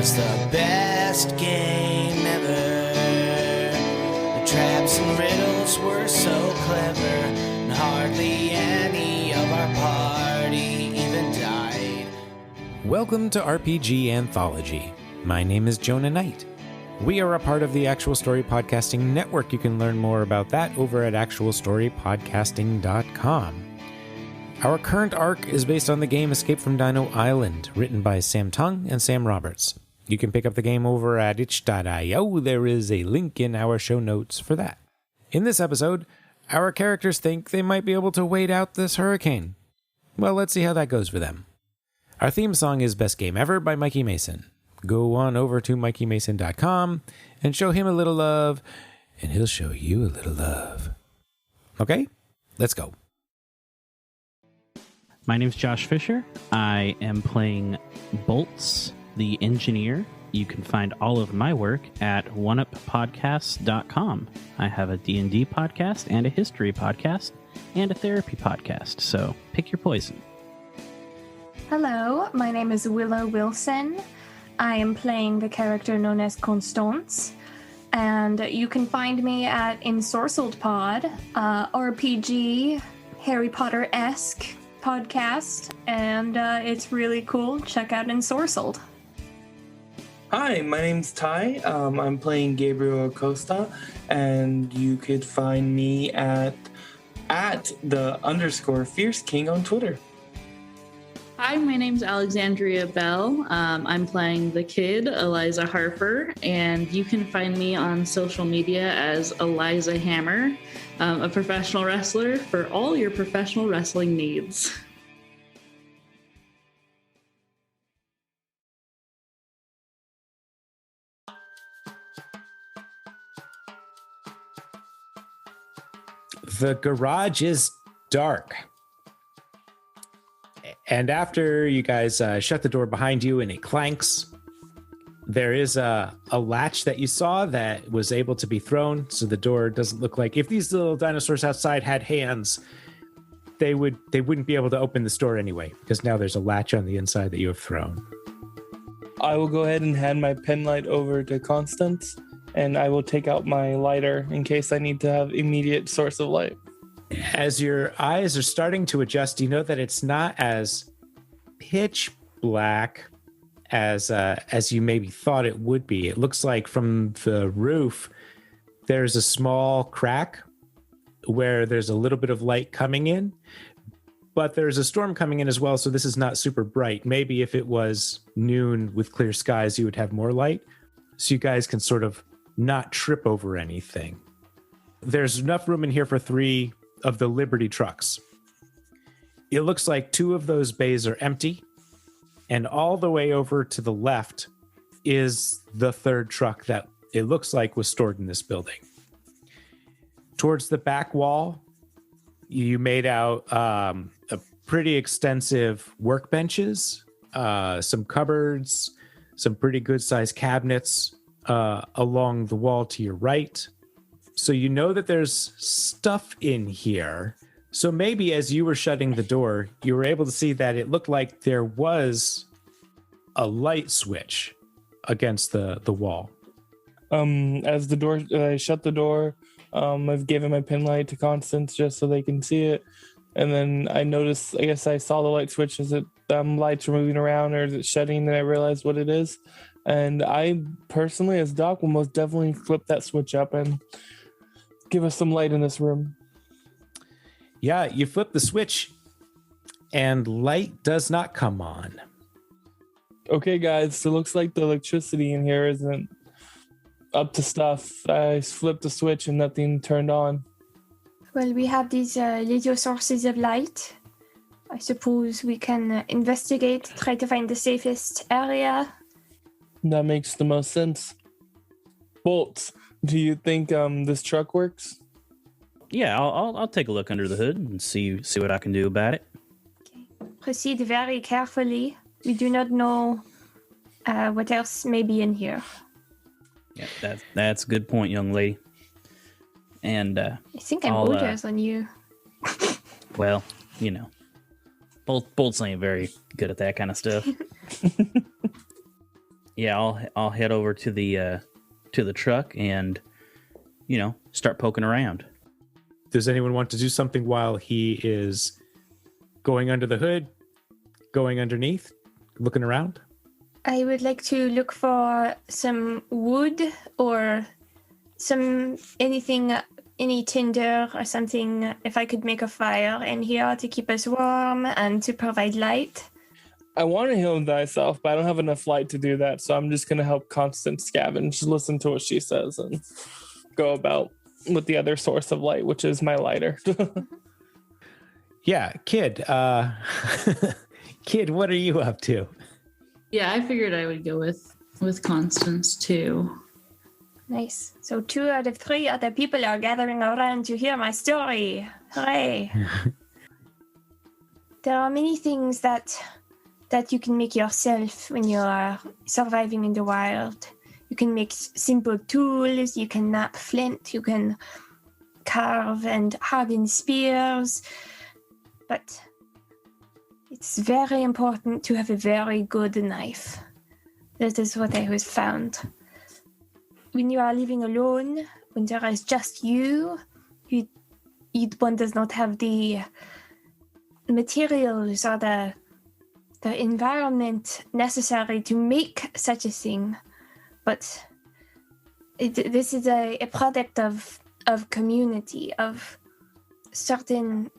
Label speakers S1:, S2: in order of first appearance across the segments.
S1: was the best game ever. The traps and riddles were so clever, and hardly any of our party even died.
S2: Welcome to RPG Anthology. My name is Jonah Knight. We are a part of the Actual Story Podcasting Network. You can learn more about that over at actualstorypodcasting.com. Our current arc is based on the game Escape From Dino Island, written by Sam Tung and Sam Roberts. You can pick up the game over at itch.io. There is a link in our show notes for that. In this episode, our characters think they might be able to wait out this hurricane. Well, let's see how that goes for them. Our theme song is Best Game Ever by Mikey Mason. Go on over to mikeymason.com and show him a little love, and he'll show you a little love. Okay, let's go.
S3: My name's Josh Fisher. I am playing Bolts, the engineer. You can find all of my work at oneuppodcasts.com. I have a D&D podcast and a history podcast and a therapy podcast, so pick your poison.
S4: Hello, my name is Willow Wilson. I am playing the character known as Constance, and you can find me at Ensorcelled Pod, RPG, Harry Potter-esque podcast, and it's really cool. Check out Ensorcelled.
S5: Hi, my name's Ty. I'm playing Gabriel Acosta, and you could find me at @the_Fierce King on Twitter.
S6: Hi, my name's Alexandria Bell. I'm playing the kid, Eliza Harper, and you can find me on social media as Eliza Hammer, a professional wrestler for all your professional wrestling needs.
S2: The garage is dark. And after you guys shut the door behind you and it clanks, there is a latch that you saw that was able to be thrown. So the door doesn't look like, if these little dinosaurs outside had hands, they wouldn't be able to open this door anyway, because now there's a latch on the inside that you have thrown.
S5: I will go ahead and hand my pen light over to Constance, and I will take out my lighter in case I need to have immediate source of light.
S2: As your eyes are starting to adjust, you know that it's not as pitch black as you maybe thought it would be. It looks like from the roof, there's a small crack where there's a little bit of light coming in, but there's a storm coming in as well, so this is not super bright. Maybe if it was noon with clear skies, you would have more light, so you guys can sort of not trip over anything. There's enough room in here for 3 of the Liberty trucks. It looks like 2 of those bays are empty, and all the way over to the left is the 3rd truck that it looks like was stored in this building. Towards the back wall, you made out a pretty extensive workbenches, some cupboards, some pretty good-sized cabinets along the wall to your right. So you know that there's stuff in here. So maybe as you were shutting the door, you were able to see that it looked like there was a light switch against the wall.
S5: As I shut the door, I've given my pen light to Constance just so they can see it. And then I noticed, I guess I saw the light switch as it lights were moving around, or is it shutting, and I realized what it is. And I personally, as Doc, will most definitely flip that switch up and give us some light in this room.
S2: Yeah, you flip the switch and light does not come on.
S5: Okay, guys, so it looks like the electricity in here isn't up to stuff. I flipped the switch and nothing turned on.
S4: Well, we have these little sources of light. I suppose we can investigate, try to find the safest area.
S5: That makes the most sense. Bolts, do you think this truck works?
S3: Yeah, I'll take a look under the hood and see what I can do about it.
S4: Okay. Proceed very carefully. We do not know what else may be in here.
S3: Yeah, that's a good point, young lady. And
S4: I think I'm older than you.
S3: Well, you know, Bolts ain't very good at that kind of stuff. Yeah, I'll head over to the truck and start poking around.
S2: Does anyone want to do something while he is going under the hood, going underneath, looking around?
S4: I would like to look for some wood or any tinder or something, if I could make a fire in here to keep us warm and to provide light.
S5: I want to heal thyself, but I don't have enough light to do that, so I'm just going to help Constance scavenge, listen to what she says, and go about with the other source of light, which is my lighter.
S2: Yeah, kid. Kid, what are you up to?
S6: Yeah, I figured I would go with Constance too.
S4: Nice. So 2 out of 3 other people are gathering around to hear my story. Hooray. There are many things that you can make yourself when you are surviving in the wild. You can make simple tools, you can map flint, you can carve and harden spears. But it's very important to have a very good knife. That is what I have found. When you are living alone, when there is just one does not have the materials or the environment necessary to make such a thing. But this is a product of community, of some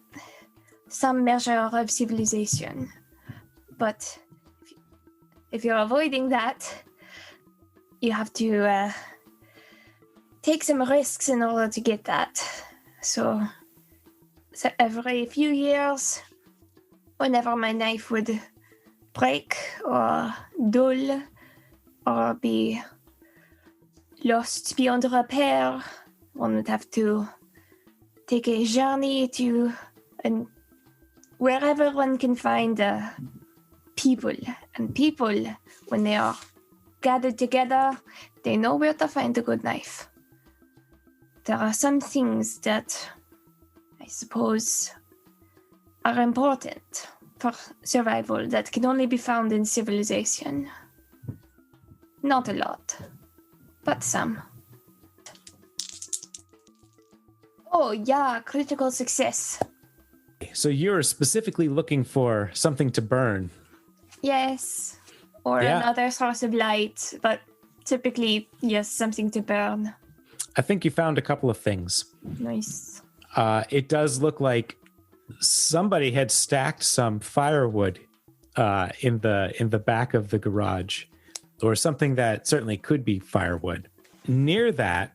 S4: measure of civilization. But if you're avoiding that, you have to take some risks in order to get that. So every few years, whenever my knife would break or dull or be lost beyond repair, one would have to take a journey to wherever one can find people. And people, when they are gathered together, they know where to find a good knife. There are some things that I suppose are important for survival that can only be found in civilization. Not a lot, but some. Oh yeah, critical success.
S2: So you're specifically looking for something to burn.
S4: Yes, or another source of light, but typically, yes, something to burn.
S2: I think you found a couple of things.
S4: Nice.
S2: It does look like somebody had stacked some firewood in the back of the garage, or something that certainly could be firewood. Near that,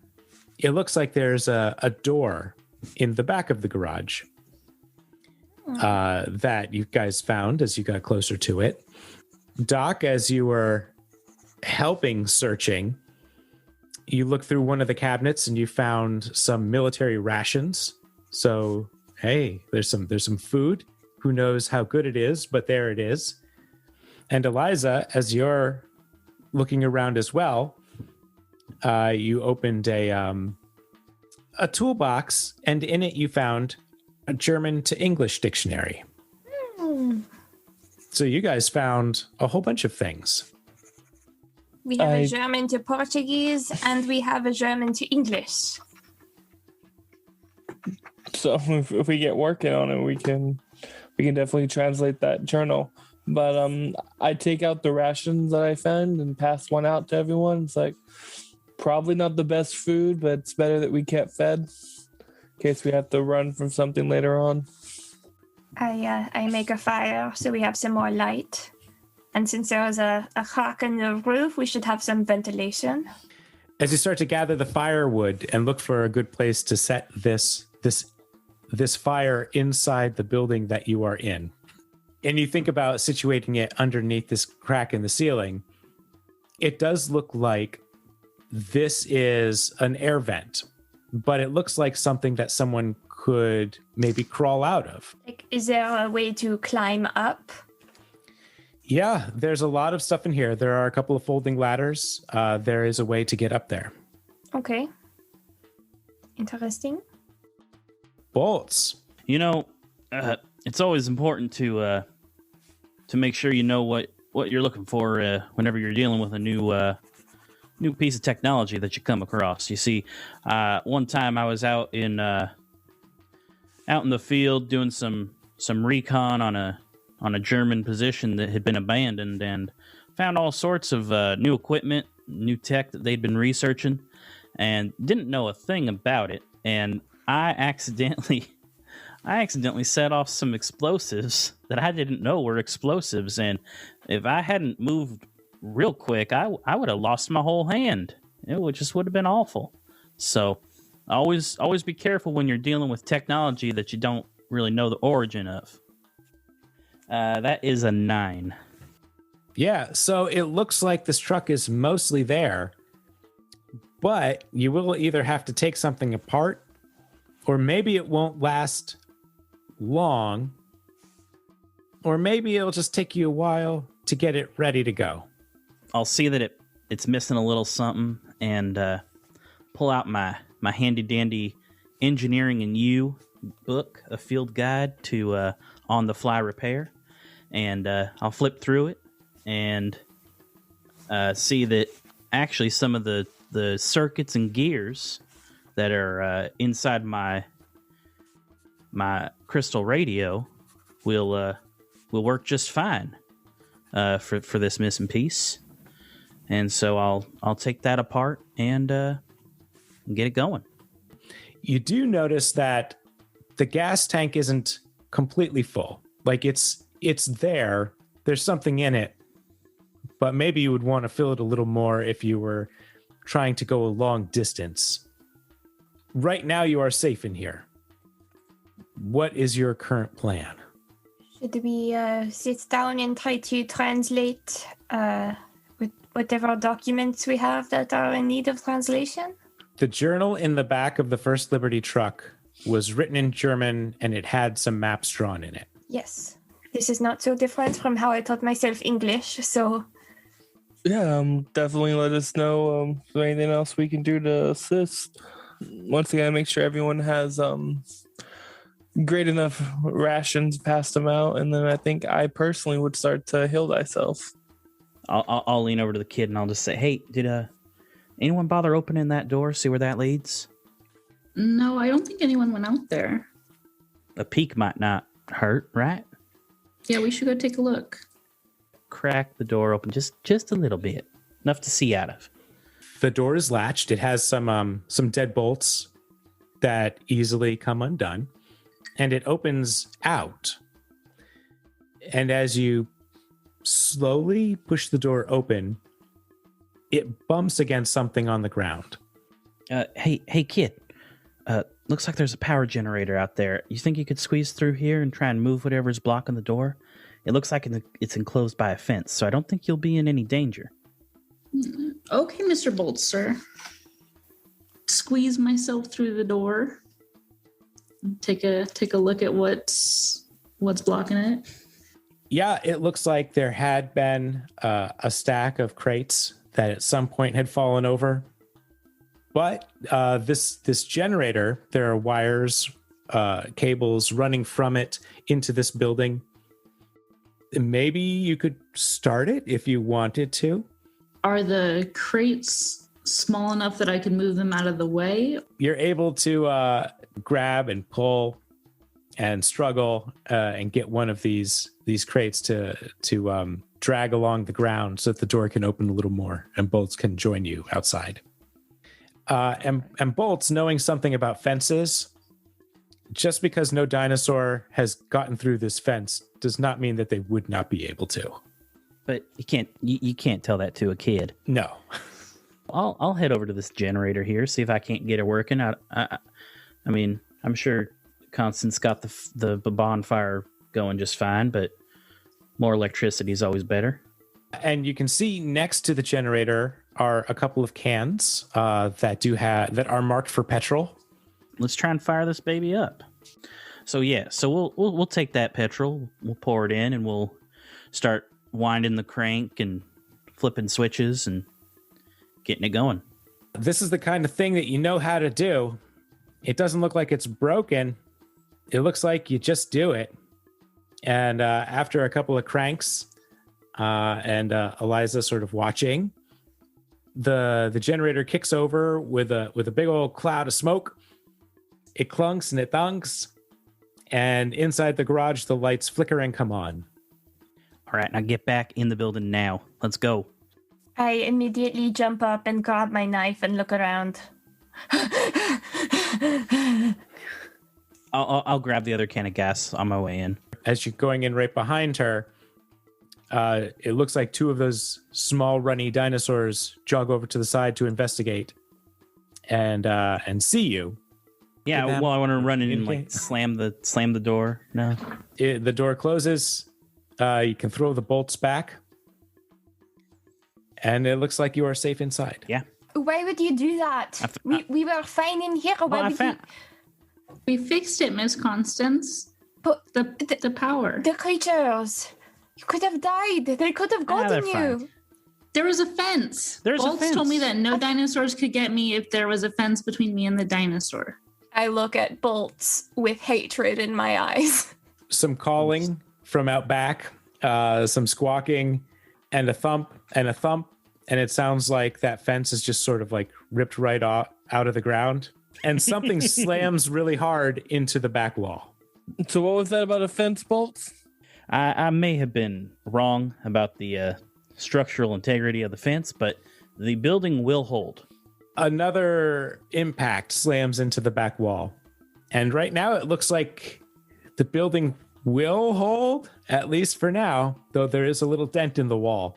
S2: it looks like there's a door in the back of the garage that you guys found as you got closer to it. Doc, as you were helping searching, you looked through one of the cabinets and you found some military rations. So, hey, there's some food. Who knows how good it is, but there it is. And Eliza, as you're looking around as well, you opened a toolbox, and in it you found a German to English dictionary. So you guys found a whole bunch of things.
S4: We have a German to Portuguese, and we have a German to English.
S5: So if we get working on it, we can definitely translate that journal. But I take out the rations that I found and pass one out to everyone. It's like probably not the best food, but it's better that we kept fed in case we have to run from something later on.
S4: I make a fire so we have some more light. And since there was a crack in the roof, we should have some ventilation.
S2: As you start to gather the firewood and look for a good place to set this fire inside the building that you are in, and you think about situating it underneath this crack in the ceiling, it does look like this is an air vent, but it looks like something that someone could maybe crawl out of.
S4: Like, is there a way to climb up?
S2: Yeah, there's a lot of stuff in here. There are a couple of folding ladders. There is a way to get up there.
S4: Okay. Interesting.
S2: Bolts.
S3: It's always important to make sure you know what what you're looking for whenever you're dealing with a new piece of technology that you come across. You see, one time I was out in the field doing some recon on a German position that had been abandoned, and found all sorts of new equipment, new tech that they'd been researching, and didn't know a thing about it. And I accidentally set off some explosives that I didn't know were explosives. And if I hadn't moved real quick, I would have lost my whole hand. It would have been awful. So always be careful when you're dealing with technology that you don't really know the origin of. That is a 9.
S2: Yeah, so it looks like this truck is mostly there, but you will either have to take something apart, or maybe it won't last long, or maybe it'll just take you a while to get it ready to go.
S3: I'll see that it's missing a little something, and pull out my handy dandy Engineering and You book, a field guide to on the fly repair, and I'll flip through it and see that actually some of the circuits and gears that are inside my crystal radio will work just fine for this missing piece. And so I'll take that apart and get it going.
S2: You do notice that the gas tank isn't completely full. Like it's there. There's something in it, but maybe you would want to fill it a little more if you were trying to go a long distance. Right now, you are safe in here. What is your current plan?
S4: Should we sit down and try to translate with whatever documents we have that are in need of translation?
S2: The journal in the back of the First Liberty truck was written in German, and it had some maps drawn in it.
S4: Yes. This is not so different from how I taught myself English, so...
S5: Yeah, definitely let us know if there's anything else we can do to assist. Once again, make sure everyone has great enough rations, pass them out, and then I think I personally would start to heal thyself.
S3: I'll lean over to the kid and I'll just say, "Hey, did anyone bother opening that door? See where that leads?"
S6: No, I don't think anyone went out there.
S3: A peek might not hurt, right?
S6: Yeah, we should go take a look.
S3: Crack the door open just a little bit, enough to see out of.
S2: The door is latched. It has some dead bolts that easily come undone, and it opens out. And as you slowly push the door open, it bumps against something on the ground.
S3: Hey, kid. Looks like there's a power generator out there. You think you could squeeze through here and try and move whatever's blocking the door? It looks like it's enclosed by a fence, so I don't think you'll be in any danger.
S6: Okay, Mr. Bolts, sir. Squeeze myself through the door. Take a look at what's blocking it.
S2: Yeah, it looks like there had been a stack of crates that at some point had fallen over. But this generator, there are wires, cables running from it into this building. Maybe you could start it if you wanted to.
S6: Are the crates small enough that I can move them out of the way?
S2: You're able to grab and pull and struggle and get one of these crates to drag along the ground so that the door can open a little more and Bolts can join you outside. And Bolts, knowing something about fences, just because no dinosaur has gotten through this fence does not mean that they would not be able to.
S3: But you can't tell that to a kid.
S2: No.
S3: I'll head over to this generator here, see if I can't get it working. I mean, I'm sure Constance got the bonfire going just fine, but more electricity is always better.
S2: And you can see next to the generator are a couple of cans that are marked for petrol.
S3: Let's try and fire this baby up. So we'll take that petrol, we'll pour it in, and we'll start winding the crank and flipping switches and getting it going.
S2: This is the kind of thing that you know how to do. It doesn't look like it's broken. It looks like you just do it. And after a couple of cranks, and Eliza sort of watching. The generator kicks over with a big old cloud of smoke. It clunks and it thunks, and inside the garage, the lights flicker and come on.
S3: All right, now get back in the building now. Let's go.
S4: I immediately jump up and grab my knife and look around.
S3: I'll grab the other can of gas on my way in.
S2: As you're going in right behind her, it looks like two of those small runny dinosaurs jog over to the side to investigate and see you.
S3: Yeah,
S2: Kidnap-
S3: well, I want to run in and
S2: communicate.
S3: slam the door. No.
S2: The door closes. You can throw the bolts back. And it looks like you are safe inside.
S3: Yeah.
S4: Why would you do that? We were fine in here. Why would you...
S6: We fixed it, Miss Constance.
S4: But
S6: The power.
S4: the creatures, you could have died. They could have gotten
S3: they're
S4: you.
S3: fine.
S6: There was a fence.
S3: There's a
S6: Bolts
S3: fence.
S6: told me that no dinosaurs could get me if there was a fence between me and the dinosaur.
S4: I look at Bolts with hatred in my eyes.
S2: Some calling from out back, some squawking, and a thump and a thump. And it sounds like that fence is just sort of like ripped right out of the ground. And something slams really hard into the back wall.
S5: So what was that about a fence, Bolts?
S3: I may have been wrong about the structural integrity of the fence, but the building will hold.
S2: Another impact slams into the back wall. And right now it looks like the building will hold, at least for now, though there is a little dent in the wall.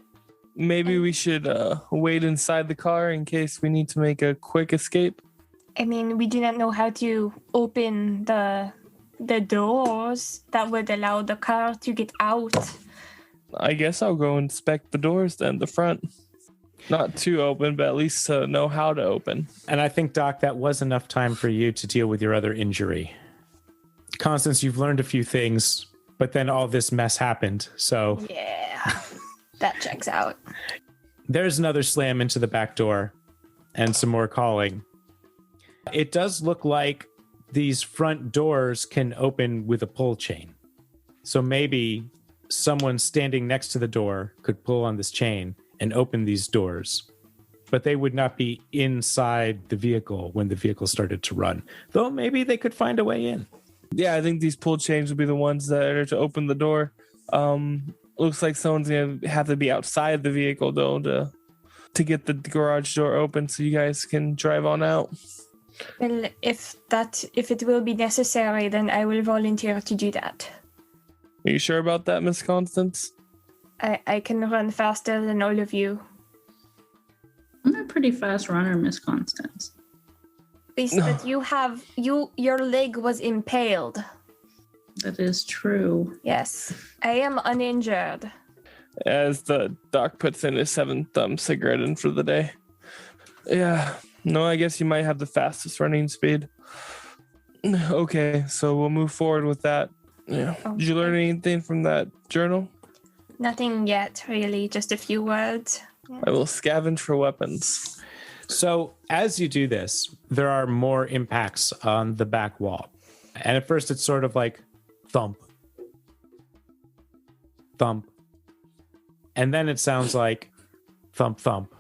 S5: Maybe we should wait inside the car in case we need to make a quick escape.
S4: I mean, we do not know how to open the doors that would allow the car to get out.
S5: I guess I'll go inspect the doors then, the front. Not too open, but at least to know how to open.
S2: And I think, Doc, that was enough time for you to deal with your other injury. Constance, you've learned a few things, but then all this mess happened. So
S4: Yeah, that checks out.
S2: there's another slam into the back door and some more calling. It does look like these front doors can open with a pull chain. So maybe someone standing next to the door could pull on this chain and open these doors. But they would not be inside the vehicle when the vehicle started to run. Though maybe they could find a way in.
S5: Yeah, I think these pull chains will be the ones that are to open the door. Looks like someone's gonna have to be outside the vehicle though to get the garage door open so you guys can drive on out.
S4: Well, if it will be necessary, then I will volunteer to do that.
S5: Are you sure about that, Miss Constance?
S4: I can run faster than all of you.
S6: I'm a pretty fast runner, Miss Constance.
S4: Please, but your leg was impaled.
S6: That is true.
S4: Yes, I am uninjured.
S5: As the doc puts in his 7th cigarette in for the day. Yeah, no, I guess you might have the fastest running speed. Okay, so we'll move forward with that. Yeah. Did you learn anything from that journal?
S4: Nothing yet, really, just a few words.
S5: I will scavenge for weapons.
S2: So as you do this, there are more impacts on the back wall. And at first it's sort of like thump, thump. And then it sounds like thump, thump,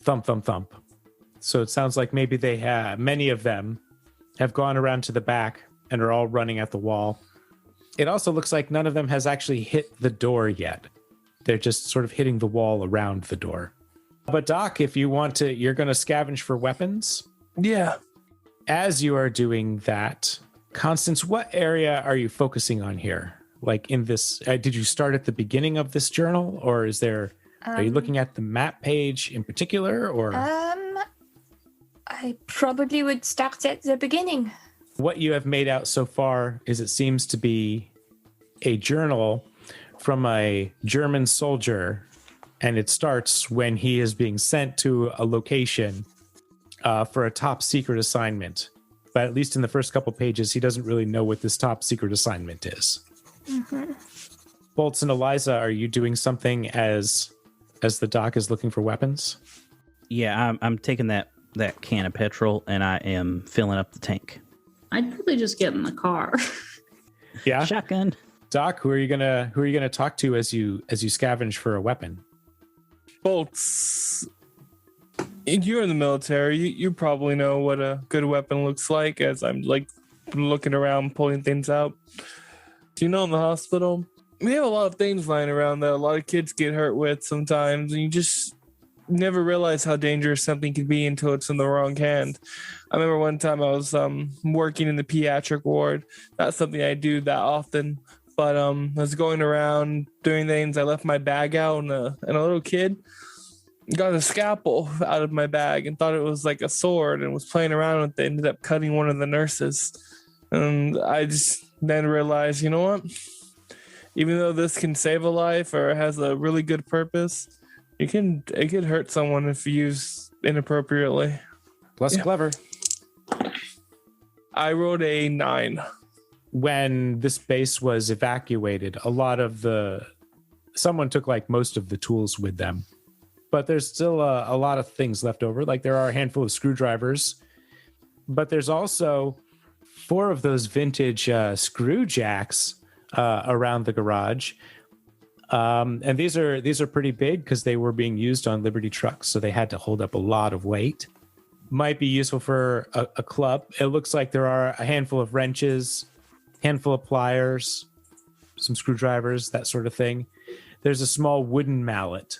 S2: thump, thump, thump. So it sounds like maybe many of them have gone around to the back and are all running at the wall. It also looks like none of them has actually hit the door yet. They're just sort of hitting the wall around the door. But Doc, if you want to, you're going to scavenge for weapons.
S5: Yeah.
S2: As you are doing that, Constance, what area are you focusing on here? Like in this, did you start at the beginning of this journal, or are you looking at the map page in particular, or?
S4: I probably would start at the beginning.
S2: What you have made out so far is it seems to be a journal from a German soldier, and it starts when he is being sent to a location for a top secret assignment. But at least in the first couple pages, he doesn't really know what this top secret assignment is.
S4: Mm-hmm.
S2: Bolts and Eliza, are you doing something as the doc is looking for weapons?
S3: Yeah, I'm taking that can of petrol and I am filling up the tank.
S6: I'd probably just get in the car.
S2: Yeah.
S3: Shotgun.
S2: Doc, who are you gonna talk to as you scavenge for a weapon?
S5: Bolts. You're in the military. You probably know what a good weapon looks like. As I'm like looking around, pulling things out. Do you know in the hospital we have a lot of things lying around that a lot of kids get hurt with sometimes, and you just never realize how dangerous something could be until it's in the wrong hand. I remember one time I was working in the pediatric ward. Not something I do that often, but I was going around doing things. I left my bag out, and a little kid got a scalpel out of my bag and thought it was like a sword and was playing around with it. Ended up cutting one of the nurses, and I just then realized, you know what? Even though this can save a life or has a really good purpose, it could hurt someone if used inappropriately.
S2: Plus clever.
S5: I rolled a 9.
S2: When this base was evacuated, someone took like most of the tools with them, but there's still a lot of things left over. Like there are a handful of screwdrivers, but there's also 4 of those vintage screw jacks around the garage. And these are pretty big because they were being used on Liberty trucks, so they had to hold up a lot of weight. Might be useful for a club. It looks like there are a handful of wrenches, handful of pliers, some screwdrivers, that sort of thing. There's a small wooden mallet.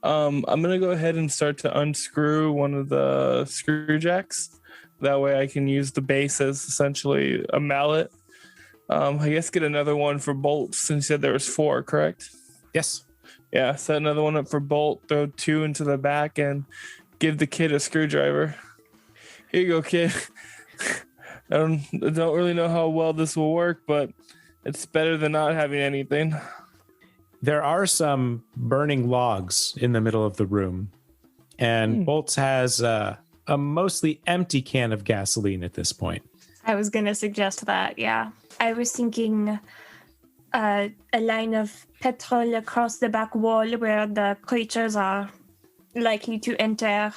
S5: I'm gonna go ahead and start to unscrew one of the screw jacks. That way I can use the base as essentially a mallet. I guess get another one for bolts, since you said there was 4, correct?
S2: Yes.
S5: Yeah, set another one up for bolt, throw 2 into the back, and give the kid a screwdriver. Here you go, kid. I don't really know how well this will work, but it's better than not having anything.
S2: There are some burning logs in the middle of the room, and Bolts has a mostly empty can of gasoline at this point.
S4: I was going to suggest that, yeah. I was thinking a line of petrol across the back wall where the creatures are likely to enter.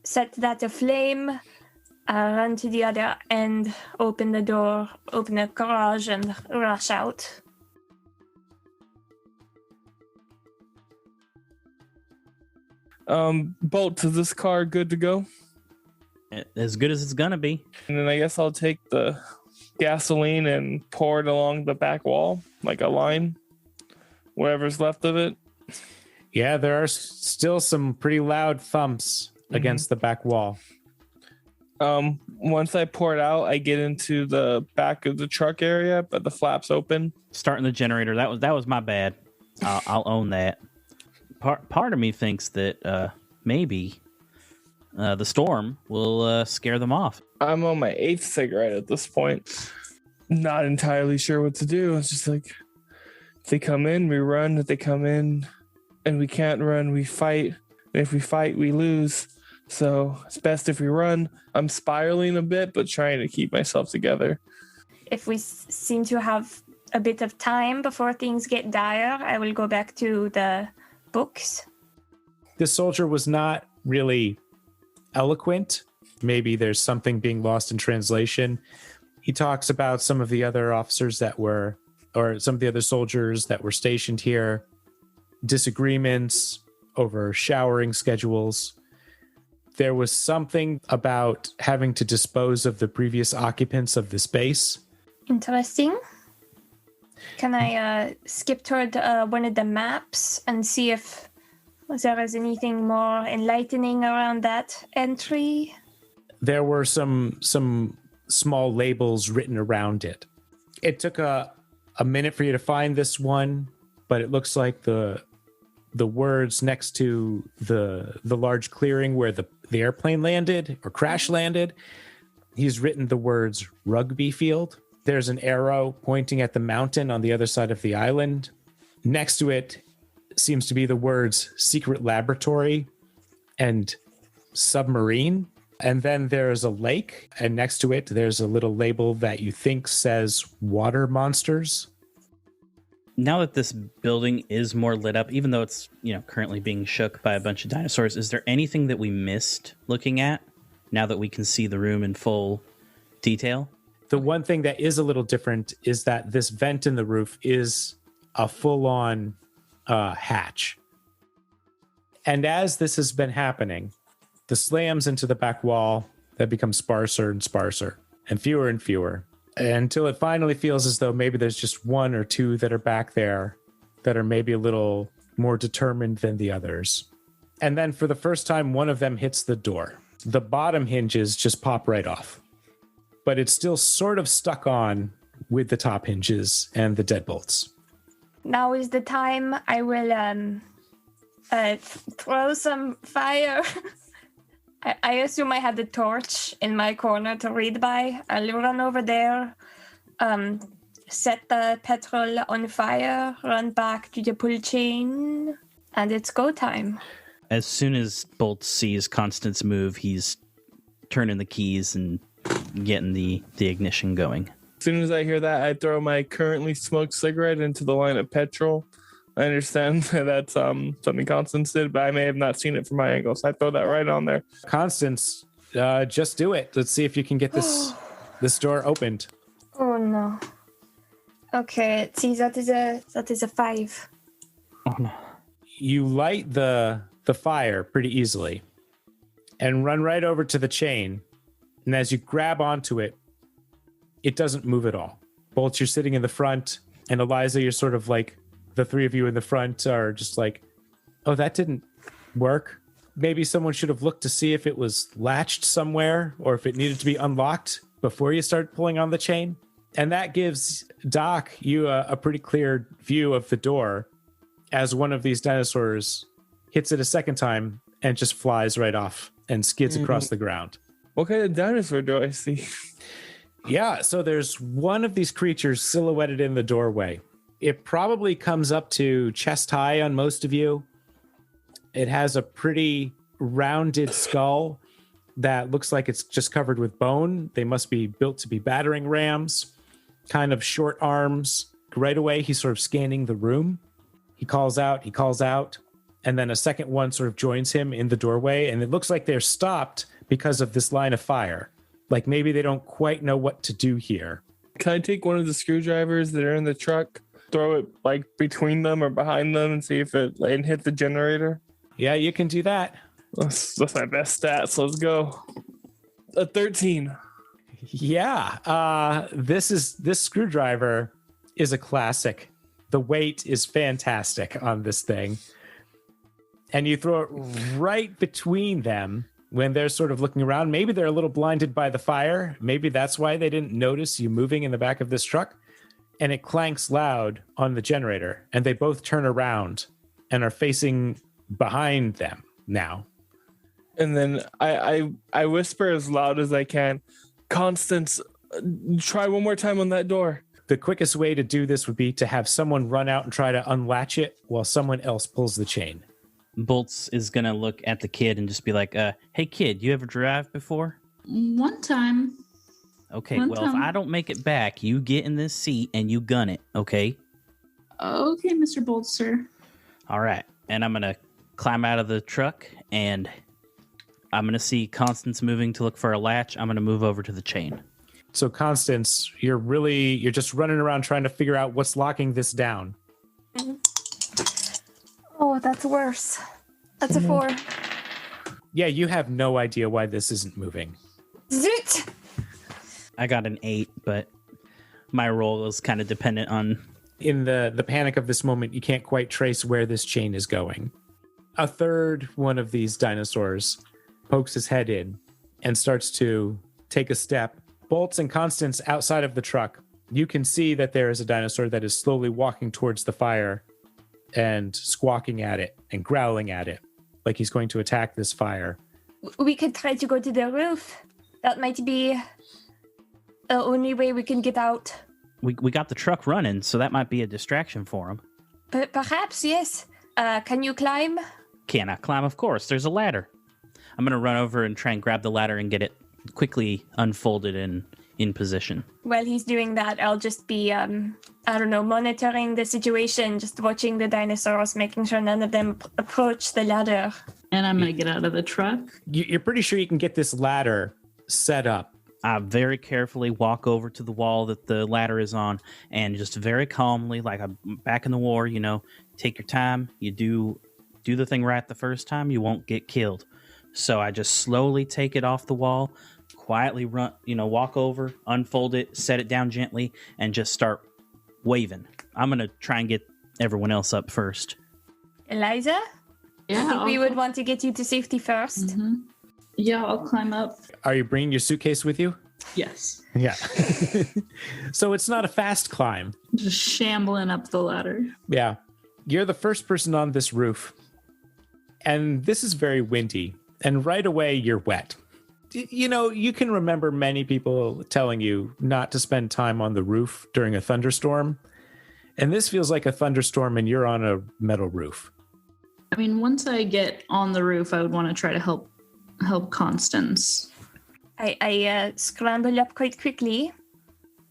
S4: Set that aflame, run to the other end, open the door, open the garage, and rush out.
S5: Bolt, is this car good to go?
S3: As good as it's gonna be.
S5: And then I guess I'll take the gasoline and pour it along the back wall, like a line, whatever's left of it.
S2: Yeah, there are still some pretty loud thumps against the back wall.
S5: Once I pour it out, I get into the back of the truck area, but the flap's open.
S3: Starting the generator. That was my bad. I'll own that. Part of me thinks that maybe the storm will scare them off.
S5: I'm on my 8th cigarette at this point. Not entirely sure what to do. It's just like, if they come in, we run. If they come in and we can't run, we fight. And if we fight, we lose. So it's best if we run. I'm spiraling a bit, but trying to keep myself together.
S4: If we seem to have a bit of time before things get dire, I will go back to the books.
S2: This soldier was not really eloquent. Maybe there's something being lost in translation. He talks about some of the other officers some of the other soldiers that were stationed here, disagreements over showering schedules. There was something about having to dispose of the previous occupants of this base.
S4: Interesting. Can I skip toward one of the maps and see if there is anything more enlightening around that entry?
S2: There were some small labels written around it. It took a minute for you to find this one, but it looks like the words next to the large clearing where the airplane landed or crash landed, he's written the words rugby field. There's an arrow pointing at the mountain on the other side of the island. Next to it seems to be the words secret laboratory and submarine. And then there's a lake, and next to it, there's a little label that you think says water monsters.
S3: Now that this building is more lit up, even though it's, currently being shook by a bunch of dinosaurs, is there anything that we missed looking at now that we can see the room in full detail?
S2: The one thing that is a little different is that this vent in the roof is a full-on hatch. And as this has been happening, the slams into the back wall have become sparser and sparser and fewer until it finally feels as though maybe there's just one or two that are back there that are maybe a little more determined than the others. And then for the first time, one of them hits the door. The bottom hinges just pop right off, but it's still sort of stuck on with the top hinges and the deadbolts.
S4: Now is the time. I will throw some fire. I assume I have the torch in my corner to read by. I'll run over there, set the petrol on fire, run back to the pull chain, and it's go time.
S3: As soon as Bolt sees Constance move, he's turning the keys and getting the ignition going.
S5: As soon as I hear that, I throw my currently smoked cigarette into the line of petrol. I understand that's something Constance did, but I may have not seen it from my angle, so I throw that right on there.
S2: Constance, just do it. Let's see if you can get this door opened.
S4: Oh no. Okay, see, that is a 5.
S3: Oh no.
S2: You light the fire pretty easily and run right over to the chain. And as you grab onto it, it doesn't move at all. Bolt, you're sitting in the front, and Eliza, you're sort of like, the three of you in the front are just like, oh, that didn't work. Maybe someone should have looked to see if it was latched somewhere or if it needed to be unlocked before you start pulling on the chain. And that gives Doc, you a pretty clear view of the door as one of these dinosaurs hits it a second time and just flies right off and skids across the ground.
S5: What kind of dinosaur do I see?
S2: Yeah, so there's one of these creatures silhouetted in the doorway. It probably comes up to chest high on most of you. It has a pretty rounded skull that looks like it's just covered with bone. They must be built to be battering rams, kind of short arms. Right away, he's sort of scanning the room. He calls out, and then a second one sort of joins him in the doorway, and it looks like they're stopped because of this line of fire. Like maybe they don't quite know what to do here.
S5: Can I take one of the screwdrivers that are in the truck, throw it like between them or behind them and see if it and hit the generator?
S2: Yeah, you can do that.
S5: That's my best stats. Let's go. A 13.
S2: Yeah, this screwdriver is a classic. The weight is fantastic on this thing. And you throw it right between them when they're sort of looking around. Maybe they're a little blinded by the fire. Maybe that's why they didn't notice you moving in the back of this truck. And it clanks loud on the generator, and they both turn around and are facing behind them now.
S5: And then I whisper as loud as I can, Constance, try one more time on that door.
S2: The quickest way to do this would be to have someone run out and try to unlatch it while someone else pulls the chain.
S3: Bolts is going to look at the kid and just be like, hey, kid, you ever drive before?
S6: One time.
S3: Okay,
S6: One
S3: well,
S6: time.
S3: if I don't make it back, you get in this seat and you gun it, okay?
S6: Okay, Mr. Bolster.
S3: All right. And I'm going to climb out of the truck, and I'm going to see Constance moving to look for a latch. I'm going to move over to the chain.
S2: So, Constance, you're just running around trying to figure out what's locking this down.
S4: Oh, that's worse. That's a 4.
S2: Yeah, you have no idea why this isn't moving.
S4: Zoot!
S3: I got an 8, but my roll is kind of dependent on...
S2: In the panic of this moment, you can't quite trace where this chain is going. A third one of these dinosaurs pokes his head in and starts to take a step. Bolts and Constance outside of the truck. You can see that there is a dinosaur that is slowly walking towards the fire and squawking at it and growling at it like he's going to attack this fire.
S4: We could try to go to the roof. That might be the only way we can get out.
S3: We got the truck running, so that might be a distraction for him.
S4: But perhaps, yes. Can you climb?
S3: Can I climb? Of course. There's a ladder. I'm going to run over and try and grab the ladder and get it quickly unfolded and in position.
S4: While he's doing that, I'll just be, monitoring the situation, just watching the dinosaurs, making sure none of them approach the ladder.
S6: And I'm going to get out of the truck.
S2: You're pretty sure you can get this ladder set up
S3: I very carefully walk over to the wall that the ladder is on and just very calmly, like I'm back in the war, take your time. You do the thing right the first time, you won't get killed. So I just slowly take it off the wall, quietly walk over, unfold it, set it down gently, and just start waving. I'm going to try and get everyone else up first.
S4: Eliza?
S6: Yeah.
S4: I think we would want to get you to safety first.
S6: Mm-hmm. Yeah, I'll climb up.
S2: Are you bringing your suitcase with you?
S6: Yes.
S2: Yeah. So it's not a fast climb.
S6: Just shambling up the ladder.
S2: Yeah. You're the first person on this roof. And this is very windy. And right away, you're wet. You can remember many people telling you not to spend time on the roof during a thunderstorm. And this feels like a thunderstorm and you're on a metal roof.
S6: I mean, once I get on the roof, I would want to try to help Constance.
S4: I scramble up quite quickly,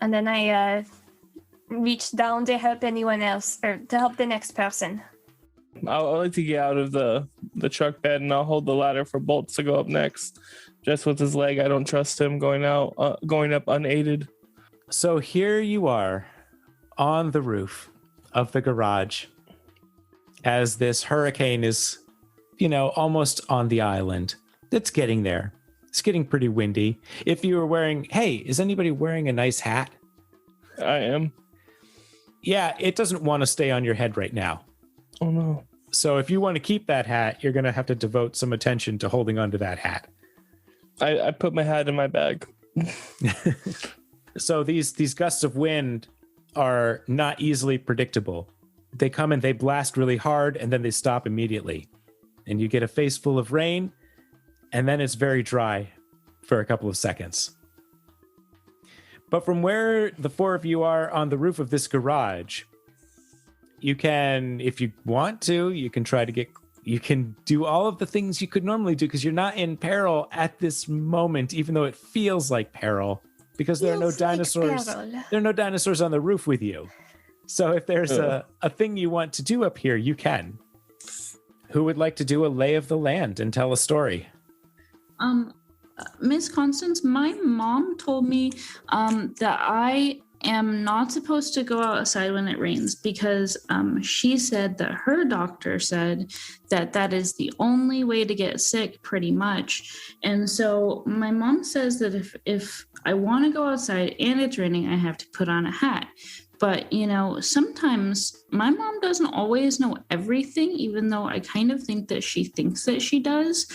S4: and then I reach down to help anyone else, or to help the next person.
S5: I'll like to get out of the truck bed, and I'll hold the ladder for Bolts to go up next. Just with his leg, I don't trust him going up unaided.
S2: So here you are on the roof of the garage as this hurricane is, almost on the island. It's getting there. It's getting pretty windy. If you were wearing, hey, is anybody wearing a nice hat?
S5: I am.
S2: Yeah, it doesn't want to stay on your head right now.
S5: Oh, no.
S2: So if you want to keep that hat, you're going to have to devote some attention to holding onto that hat.
S5: I put my hat in my bag.
S2: So these gusts of wind are not easily predictable. They come and they blast really hard, and then they stop immediately. And you get a face full of rain, and then it's very dry for a couple of seconds. But from where the four of you are on the roof of this garage, you can, if you want to, you can do all of the things you could normally do because you're not in peril at this moment, even though it feels like peril, because there are no dinosaurs. There are no dinosaurs on the roof with you. So if there's a thing you want to do up here, you can. Who would like to do a lay of the land and tell a story?
S6: Miss Constance, my mom told me that I am not supposed to go outside when it rains because she said that her doctor said that is the only way to get sick pretty much. And so my mom says that if I want to go outside and it's raining, I have to put on a hat. But, sometimes my mom doesn't always know everything, even though I kind of think that she thinks that she does,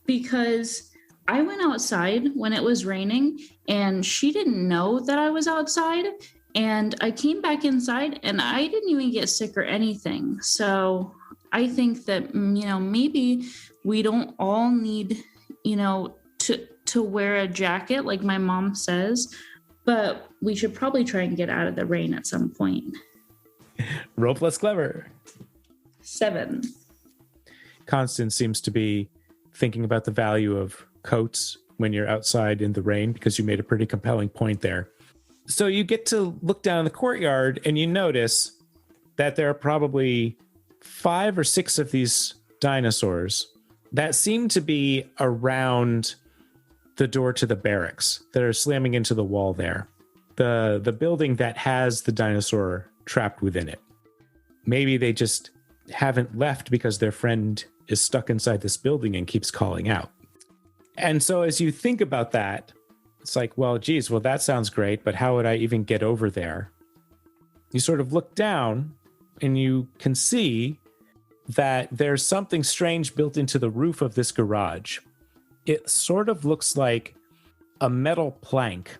S6: because I went outside when it was raining and she didn't know that I was outside. And I came back inside and I didn't even get sick or anything. So I think that, maybe we don't all need, to wear a jacket like my mom says, but we should probably try and get out of the rain at some point.
S2: Roll plus clever.
S6: 7.
S2: Constance seems to be thinking about the value of coats when you're outside in the rain because you made a pretty compelling point there. So you get to look down the courtyard and you notice that there are probably 5 or 6 of these dinosaurs that seem to be around the door to the barracks that are slamming into the wall there. The building that has the dinosaur trapped within it. Maybe they just haven't left because their friend is stuck inside this building and keeps calling out. And so as you think about that, it's like, well, geez, that sounds great, but how would I even get over there? You sort of look down and you can see that there's something strange built into the roof of this garage. It sort of looks like a metal plank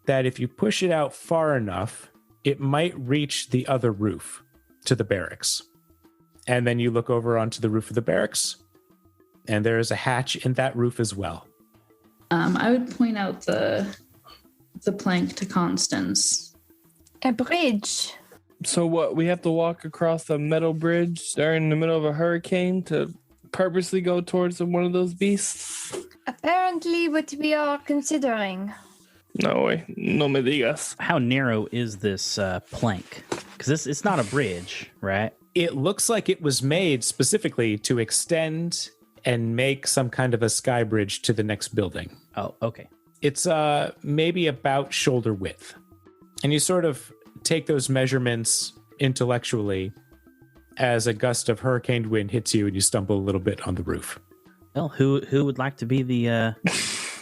S2: that if you push it out far enough, it might reach the other roof to the barracks. And then you look over onto the roof of the barracks, and there is a hatch in that roof as well.
S6: I would point out the plank to Constance.
S4: A bridge.
S5: So what? We have to walk across a metal bridge during the middle of a hurricane to purposely go towards one of those beasts?
S4: Apparently what we are considering.
S5: No way. No me digas.
S3: How narrow is this plank? Because it's not a bridge, right?
S2: It looks like it was made specifically to extend and make some kind of a sky bridge to the next building.
S3: Oh, okay.
S2: It's maybe about shoulder width. And you sort of take those measurements intellectually as a gust of hurricane wind hits you and you stumble a little bit on the roof.
S3: Well, who would like to be the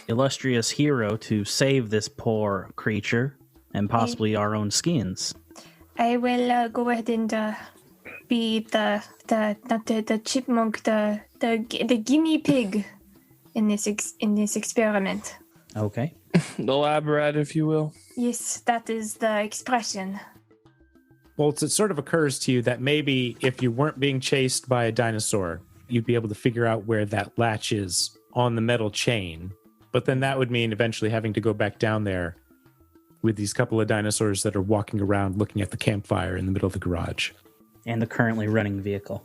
S3: illustrious hero to save this poor creature and possibly our own skins?
S4: I will go ahead and be the not the chipmunk, the guinea pig in this experiment.
S3: Okay.
S5: The lab rat, if you will.
S4: Yes, that is the expression.
S2: Bolts, it sort of occurs to you that maybe if you weren't being chased by a dinosaur, you'd be able to figure out where that latch is on the metal chain. But then that would mean eventually having to go back down there with these couple of dinosaurs that are walking around looking at the campfire in the middle of the garage.
S3: And the currently running vehicle.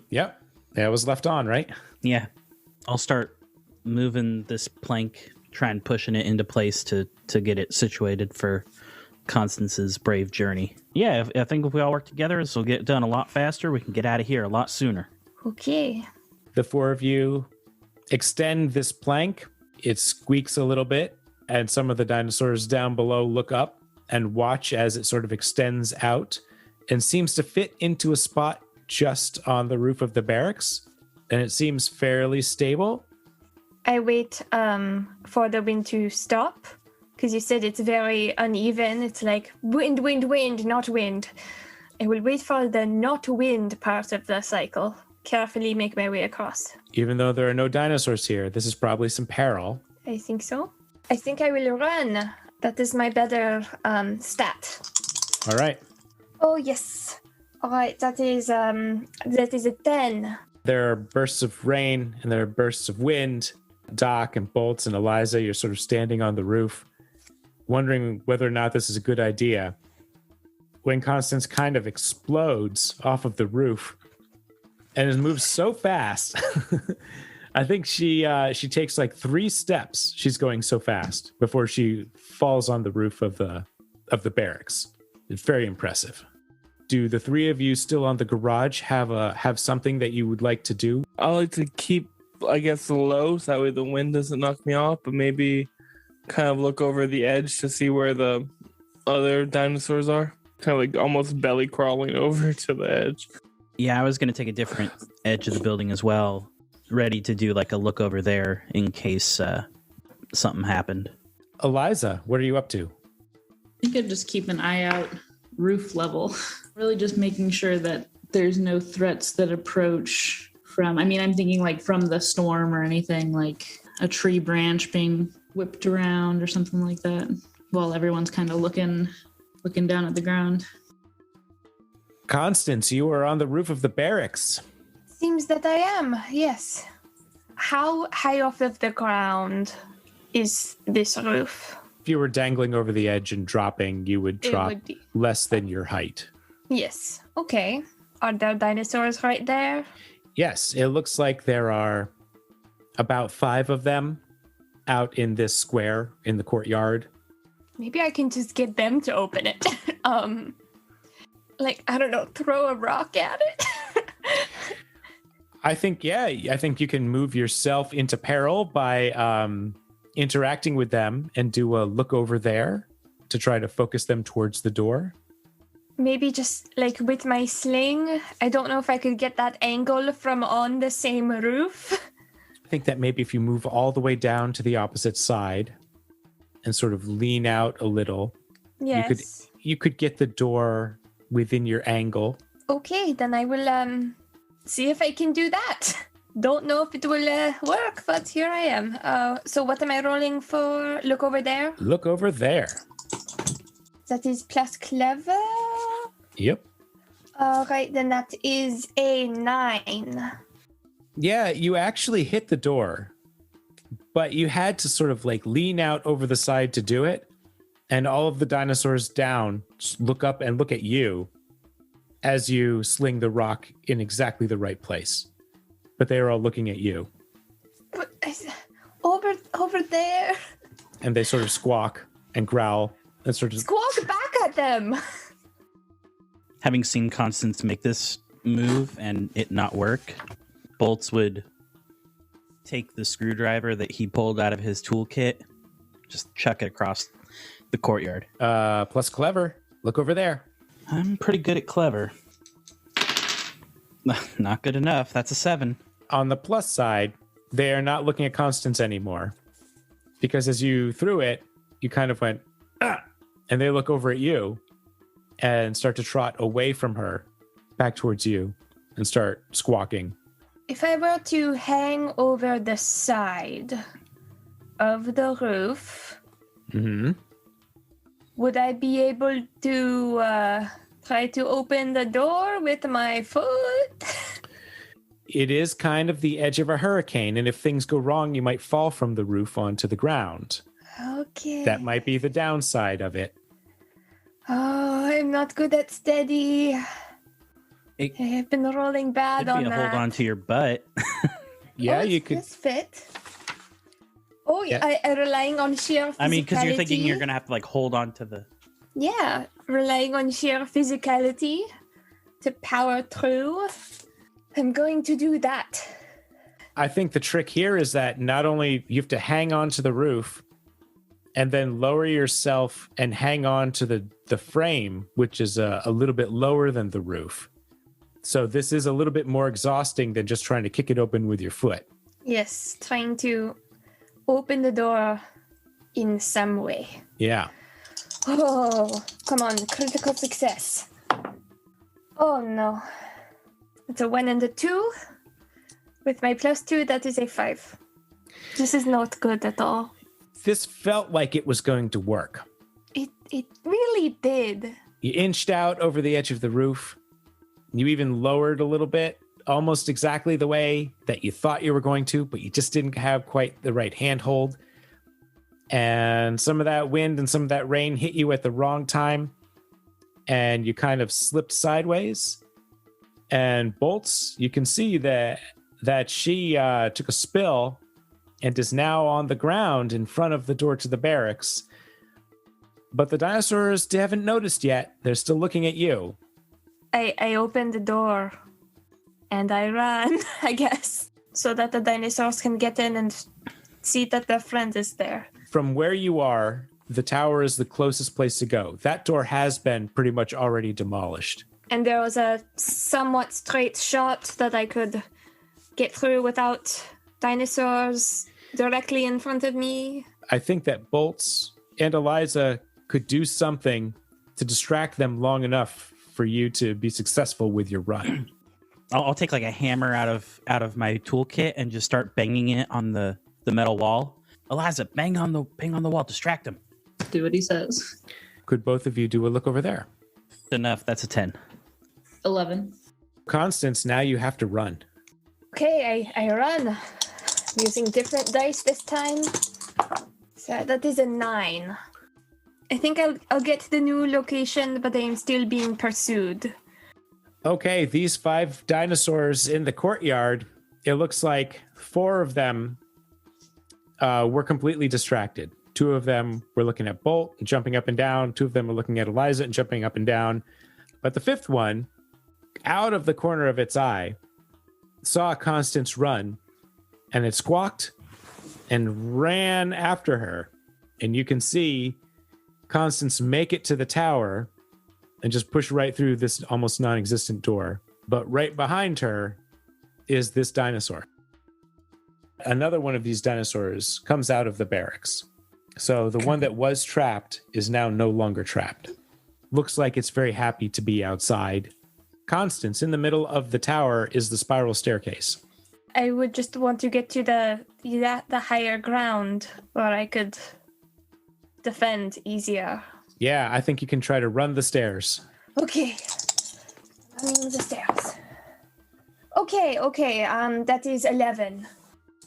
S2: Yep. That was left on, right?
S3: Yeah. I'll start moving this plank, try and pushing it into place to get it situated for Constance's brave journey. Yeah, I think if we all work together, this will get done a lot faster. We can get out of here a lot sooner.
S4: Okay.
S2: The four of you extend this plank. It squeaks a little bit, and some of the dinosaurs down below look up and watch as it sort of extends out and seems to fit into a spot just on the roof of the barracks. And it seems fairly stable.
S4: I wait for the wind to stop, because you said it's very uneven. It's like wind, wind, wind, not wind. I will wait for the not wind part of the cycle. Carefully make my way across.
S2: Even though there are no dinosaurs here, this is probably some peril.
S4: I think so. I think I will run. That is my better stat.
S2: All right.
S4: Oh, yes. All right, that is a 10.
S2: There are bursts of rain and there are bursts of wind. Doc and Bolts and Eliza, you're sort of standing on the roof, wondering whether or not this is a good idea. When Constance kind of explodes off of the roof and it moves so fast, I think she takes like 3 steps. She's going so fast before she falls on the roof of the barracks. It's very impressive. Do the 3 of you still on the garage have something that you would like to do?
S5: I like to keep, I guess, low so that way the wind doesn't knock me off, but maybe kind of look over the edge to see where the other dinosaurs are. Kind of like almost belly crawling over to the edge.
S3: Yeah, I was going to take a different edge of the building as well, ready to do like a look over there in case something happened.
S2: Eliza, what are you up to?
S6: I think I'd just keep an eye out roof level. Really just making sure that there's no threats that approach from, I'm thinking like from the storm or anything, like a tree branch being whipped around or something like that, while everyone's kind of looking down at the ground.
S2: Constance, you are on the roof of the barracks.
S4: Seems that I am, yes. How high off of the ground is this roof?
S2: If you were dangling over the edge and dropping, you would drop less than your height.
S4: Yes. Okay. Are there dinosaurs right there?
S2: Yes, it looks like there are about 5 of them out in this square in the courtyard.
S4: Maybe I can just get them to open it. Like, I don't know, throw a rock at it?
S2: I think you can move yourself into peril by interacting with them and do a look over there to try to focus them towards the door.
S4: Maybe just like with my sling. I don't know if I could get that angle from on the same roof.
S2: I think that maybe if you move all the way down to the opposite side and sort of lean out a little,
S4: yes,
S2: you could get the door within your angle.
S4: Okay, then I will see if I can do that. Don't know if it will work, but here I am. So what am I rolling for? Look over there?
S2: Look over there.
S4: That is plus clever.
S2: Yep.
S4: All right, then that is a 9.
S2: Yeah, you actually hit the door, but you had to sort of like lean out over the side to do it. And all of the dinosaurs down look up and look at you as you sling the rock in exactly the right place. But they are all looking at you.
S4: But over there.
S2: And they sort of squawk and growl and sort of
S4: Squawk back at them.
S3: Having seen Constance make this move and it not work, Bolts would take the screwdriver that he pulled out of his toolkit, just chuck it across the courtyard.
S2: Plus clever. Look over there.
S3: I'm pretty good at clever. Not good enough. That's a 7.
S2: On the plus side, they are not looking at Constance anymore. Because as you threw it, you kind of went, ah! And they look over at you and start to trot away from her, back towards you, and start squawking.
S4: If I were to hang over the side of the roof, would I be able to try to open the door with my foot?
S2: It is kind of the edge of a hurricane, and if things go wrong, you might fall from the roof onto the ground.
S4: Okay.
S2: That might be the downside of it.
S4: Oh, I'm not good at steady. I've been rolling bad on
S3: Could be a
S4: that.
S3: hold on to your butt.
S2: Yeah, you could.
S4: This fit. Oh, yeah. I relying on sheer physicality.
S3: I mean, because you're thinking you're going to have to like hold on to the...
S4: Yeah, relying on sheer physicality to power through. I'm going to do that.
S2: I think the trick here is that not only you have to hang on to the roof and then lower yourself and hang on to the frame, which is a little bit lower than the roof. So this is a little bit more exhausting than just trying to kick it open with your foot.
S4: Yes, trying to open the door in some way.
S2: Yeah.
S4: Oh, come on, critical success. Oh no. It's a 1 and a 2. With my +2, that is a 5. This is not good at all.
S2: This felt like it was going to work.
S4: It really did.
S2: You inched out over the edge of the roof. You even lowered a little bit, almost exactly the way that you thought you were going to, but you just didn't have quite the right handhold. And some of that wind and some of that rain hit you at the wrong time, and you kind of slipped sideways. And Bolts, you can see that she took a spill and is now on the ground in front of the door to the barracks. But the dinosaurs haven't noticed yet. They're still looking at you.
S4: I open the door and I run, I guess, so that the dinosaurs can get in and see that their friend is there.
S2: From where you are, the tower is the closest place to go. That door has been pretty much already demolished.
S4: And there was a somewhat straight shot that I could get through without dinosaurs directly in front of me.
S2: I think that Bolts and Eliza could do something to distract them long enough for you to be successful with your run.
S3: I'll take like a hammer out of my toolkit and just start banging it on the metal wall. Eliza, bang on the wall, distract him.
S6: Do what he says.
S2: Could both of you do a look over there?
S3: Enough, that's a 10.
S6: 11.
S2: Constance, now you have to run.
S4: Okay, I run. Using different dice this time. So that is a 9. I think I'll get to the new location, but I am still being pursued.
S2: Okay, these 5 dinosaurs in the courtyard, it looks like 4 of them were completely distracted. 2 of them were looking at Bolt and jumping up and down. 2 of them were looking at Eliza and jumping up and down. But the 5th one, out of the corner of its eye, saw Constance run, and it squawked and ran after her. And you can see Constance make it to the tower and just push right through this almost non-existent door. But right behind her is this dinosaur. Another one of these dinosaurs comes out of the barracks. So the one that was trapped is now no longer trapped. Looks like it's very happy to be outside. Constance, in the middle of the tower is the spiral staircase.
S4: I would just want to get to the higher ground where I could defend easier.
S2: Yeah, I think you can try to run the stairs.
S4: Okay. Running the stairs. Okay, that is 11.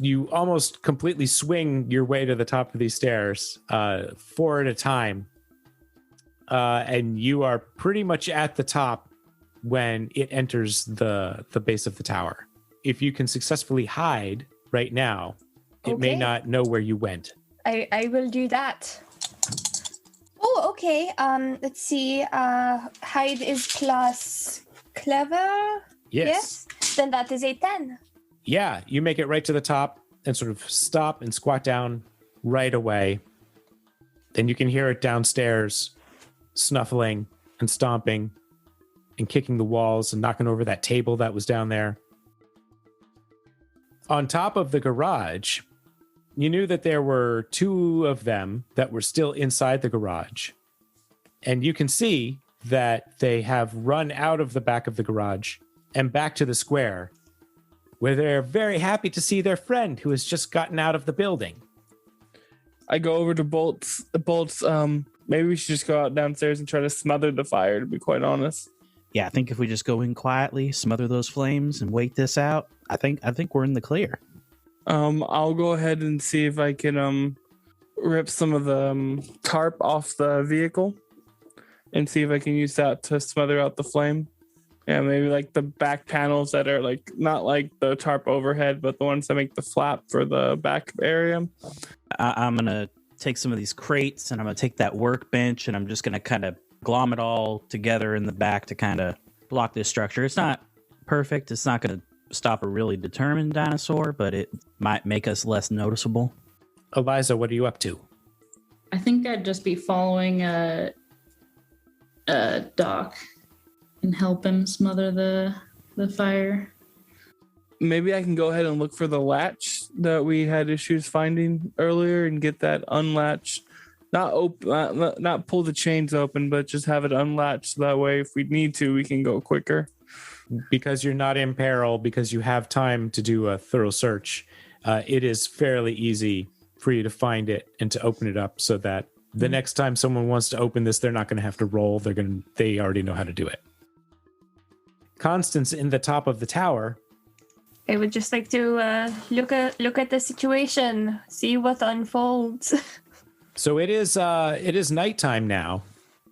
S2: You almost completely swing your way to the top of these stairs, 4 at a time. And you are pretty much at the top when it enters the base of the tower. If you can successfully hide right now, it may not know where you went.
S4: I will do that. Oh, okay. Let's see. Hide is plus clever.
S2: Yes.
S4: Then that is a 10.
S2: Yeah, you make it right to the top and sort of stop and squat down right away. Then you can hear it downstairs, snuffling and stomping and kicking the walls and knocking over that table that was down there. On top of the garage, you knew that there were two of them that were still inside the garage. And you can see that they have run out of the back of the garage and back to the square, where they're very happy to see their friend who has just gotten out of the building.
S5: I go over to Bolts. Maybe we should just go out downstairs and try to smother the fire, to be quite honest.
S3: Yeah, I think if we just go in quietly, smother those flames, and wait this out, I think we're in the clear.
S5: I'll go ahead and see if I can rip some of the tarp off the vehicle and see if I can use that to smother out the flame. Yeah, maybe like the back panels that are like not like the tarp overhead, but the ones that make the flap for the back area.
S3: I'm going to take some of these crates and I'm going to take that workbench and I'm just going to kind of glom it all together in the back to kind of block this structure. It's not perfect. It's not going to stop a really determined dinosaur, but it might make us less noticeable.
S2: Eliza, what are you up to?
S6: I think I'd just be following Doc and help him smother the fire.
S5: Maybe I can go ahead and look for the latch that we had issues finding earlier and get that unlatched. Not pull the chains open, but just have it unlatched. So that way, if we need to, we can go quicker.
S2: Because you're not in peril, because you have time to do a thorough search, it is fairly easy for you to find it and to open it up so that the next time someone wants to open this, they're not going to have to roll. They already know how to do it. Constance, in the top of the tower.
S4: I would just like to look at the situation, see what unfolds.
S2: So it is nighttime now.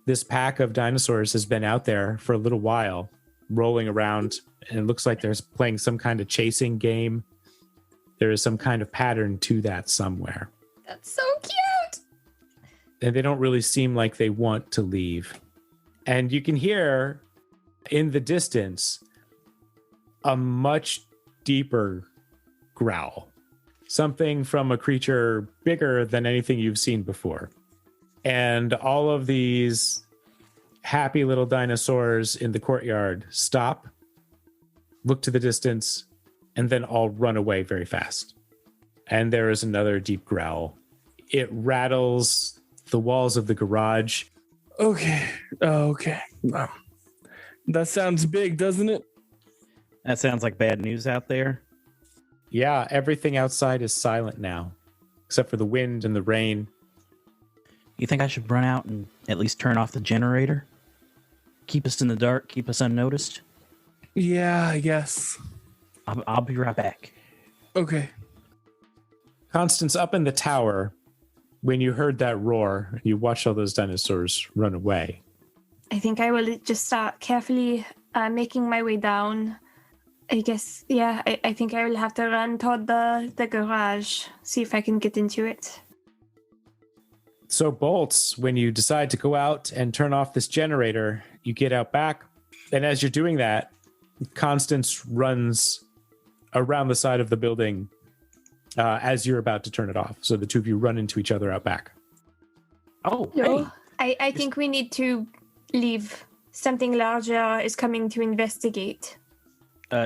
S2: This pack of dinosaurs has been out there for a little while, rolling around, and it looks like they're playing some kind of chasing game. There is some kind of pattern to that somewhere.
S4: That's so cute.
S2: And they don't really seem like they want to leave. And you can hear in the distance a much deeper growl. Something from a creature bigger than anything you've seen before. And all of these happy little dinosaurs in the courtyard stop, look to the distance, and then all run away very fast. And there is another deep growl. It rattles the walls of the garage.
S5: Okay. Wow. That sounds big, doesn't it?
S3: That sounds like bad news out there.
S2: Yeah, everything outside is silent now, except for the wind and the rain.
S3: You think I should run out and at least turn off the generator? Keep us in the dark, keep us unnoticed?
S5: Yeah, I guess.
S3: I'll be right back.
S5: Okay.
S2: Constance, up in the tower, when you heard that roar, you watched all those dinosaurs run away.
S4: I think I will just start carefully making my way down. I guess, yeah, I think I will have to run toward the garage, see if I can get into it.
S2: So, Bolts, when you decide to go out and turn off this generator, you get out back. And as you're doing that, Constance runs around the side of the building as you're about to turn it off. So the two of you run into each other out back.
S3: Oh,
S4: No,
S3: hey.
S4: I think we need to leave. Something larger is coming to investigate.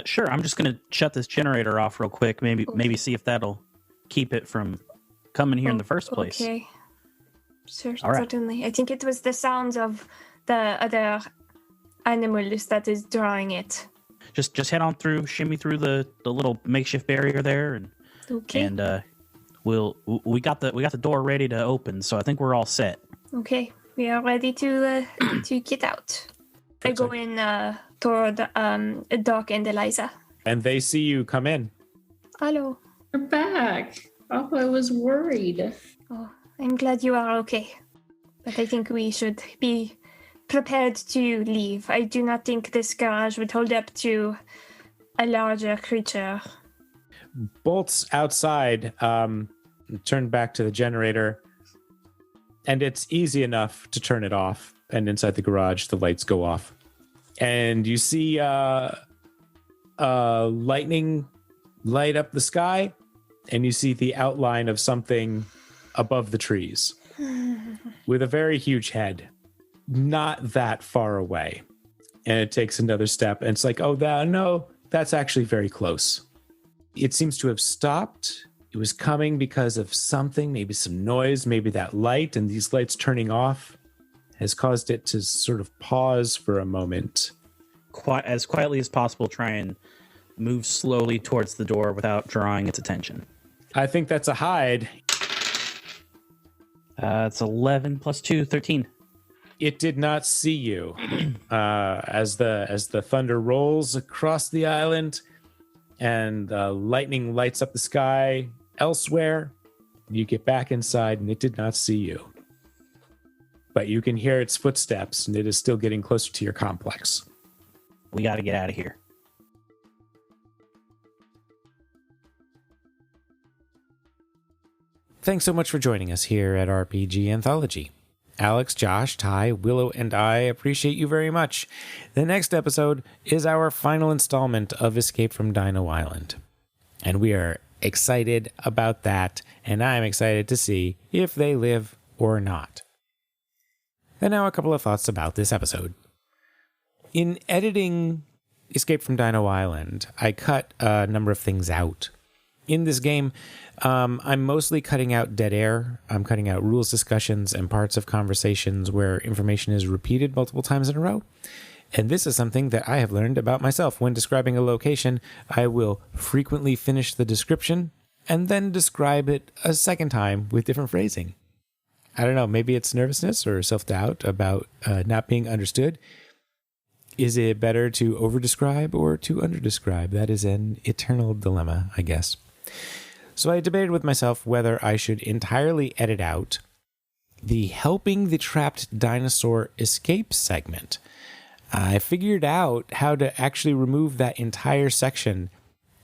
S3: Sure, I'm just going to shut this generator off real quick. Maybe see if that'll keep it from coming here in the first place.
S4: Okay. Sure,
S3: All right.
S4: certainly. I think it was the sounds of the other animals that is drawing it.
S3: Just head on through, shimmy through the little makeshift barrier there, and we got the door ready to open, so I think we're all set.
S4: Okay, we are ready to get out. I go in toward Doc and Eliza.
S2: And they see you come in.
S4: Hello.
S6: We're back. Oh, I was worried.
S4: Oh, I'm glad you are okay. But I think we should be prepared to leave. I do not think this garage would hold up to a larger creature.
S2: Bolts outside, turn back to the generator, and it's easy enough to turn it off. And inside the garage, the lights go off. And you see lightning light up the sky, and you see the outline of something above the trees. with a very huge head, not that far away. And it takes another step, and it's like, oh, no, that's actually very close. It seems to have stopped. It was coming because of something, maybe some noise, maybe that light, and these lights turning off has caused it to sort of pause for a moment.
S3: As quietly as possible, try and move slowly towards the door without drawing its attention.
S2: I think that's a hide.
S3: It's 11 plus 2, 13.
S2: It did not see you. As the thunder rolls across the island and lightning lights up the sky elsewhere, you get back inside and it did not see you. But you can hear its footsteps and it is still getting closer to your complex.
S3: We got to get out of here.
S2: Thanks so much for joining us here at RPG Anthology. Alex, Josh, Ty, Willow, and I appreciate you very much. The next episode is our final installment of Escape from Dino Island. And we are excited about that, and I'm excited to see if they live or not. And now a couple of thoughts about this episode. In editing Escape from Dino Island, I cut a number of things out. In this game, I'm mostly cutting out dead air. I'm cutting out rules discussions and parts of conversations where information is repeated multiple times in a row. And this is something that I have learned about myself. When describing a location, I will frequently finish the description and then describe it a second time with different phrasing. I don't know, maybe it's nervousness or self-doubt about not being understood. Is it better to over-describe or to under-describe? That is an eternal dilemma, I guess. So I debated with myself whether I should entirely edit out the helping the trapped dinosaur escape segment. I figured out how to actually remove that entire section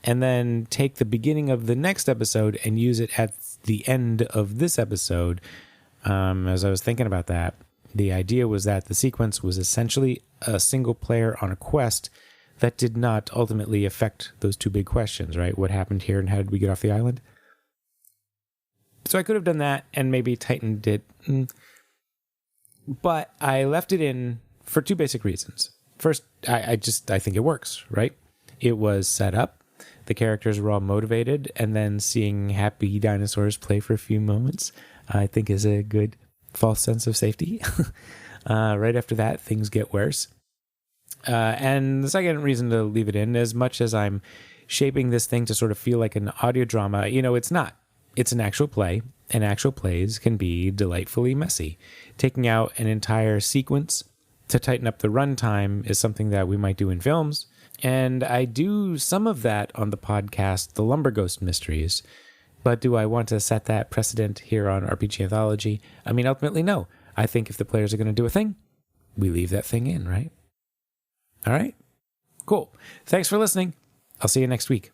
S2: and then take the beginning of the next episode and use it at the end of this episode. As I was thinking about that, the idea was that the sequence was essentially a single player on a quest that did not ultimately affect those two big questions, right? What happened here and how did we get off the island? So I could have done that and maybe tightened it. But I left it in for two basic reasons. First, I think it works, right? It was set up. The characters were all motivated. And then seeing happy dinosaurs play for a few moments, I think is a good false sense of safety. Right after that, things get worse. And the second reason to leave it in, as much as I'm shaping this thing to sort of feel like an audio drama, it's not. It's an actual play, and actual plays can be delightfully messy. Taking out an entire sequence to tighten up the runtime is something that we might do in films, and I do some of that on the podcast, The Lumber Ghost Mysteries. But do I want to set that precedent here on RPG Anthology? I mean, ultimately, no. I think if the players are going to do a thing, we leave that thing in, right? All right, cool. Thanks for listening. I'll see you next week.